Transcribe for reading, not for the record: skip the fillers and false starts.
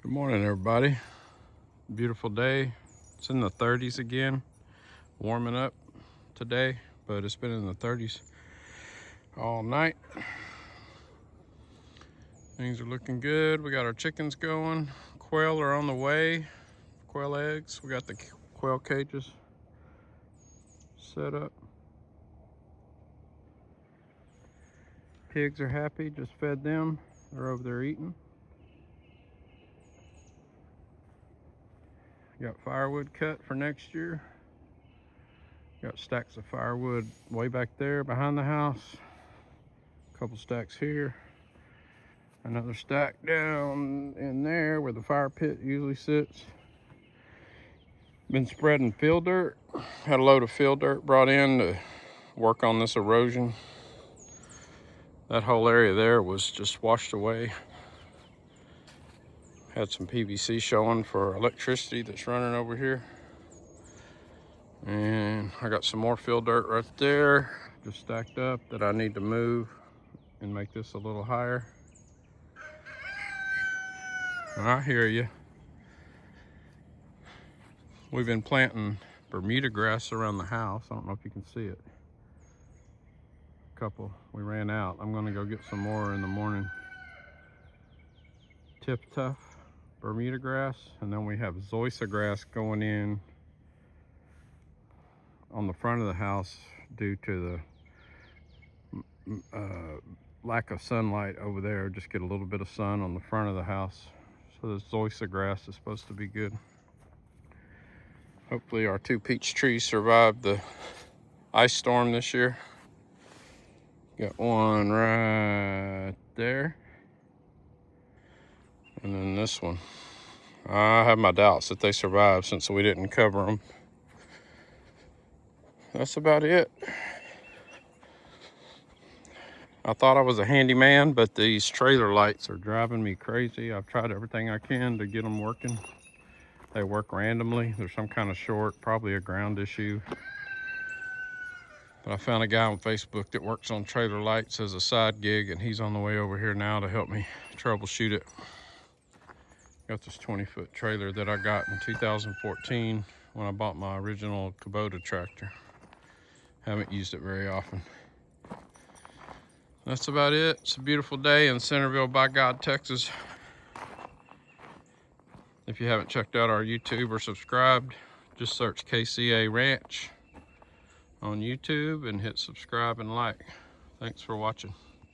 Good morning, everybody. Beautiful day. It's in the 30s again. Warming up today, but it's been in the 30s all night. Things are looking good. We got our chickens going. Quail are on the way. Quail eggs. We got the quail cages set up. Pigs are happy. Just fed them. They're over there eating. Got firewood cut for next year. Got stacks of firewood way back there behind the house. A couple stacks here. Another stack down in there where the fire pit usually sits. Been spreading fill dirt. Had a load of fill dirt brought in to work on this erosion. That whole area there was just washed away. Had some PVC showing for electricity that's running over here. And I got some more fill dirt right there, just stacked up, that I need to move and make this a little higher. I hear you. We've been planting Bermuda grass around the house. I don't know if you can see it. A couple, we ran out. I'm gonna go get some more in the morning. Tip Tough Bermuda grass, and then we have zoysia grass going in on the front of the house due to the lack of sunlight over there. Just get a little bit of sun on the front of the house. So this zoysia grass is supposed to be good. Hopefully our 2 peach trees survived the ice storm this year. Got one right there. And then this one. I have my doubts that they survived since we didn't cover them. That's about it. I thought I was a handyman, but these trailer lights are driving me crazy. I've tried everything I can to get them working. They work randomly. There's some kind of short, probably a ground issue. But I found a guy on Facebook that works on trailer lights as a side gig, and he's on the way over here now to help me troubleshoot it. Got this 20-foot trailer that I got in 2014 when I bought my original Kubota tractor. Haven't used it very often. That's about it. It's a beautiful day in Centerville by God, Texas. If you haven't checked out our YouTube or subscribed, just search KCA Ranch on YouTube and hit subscribe and like. Thanks for watching.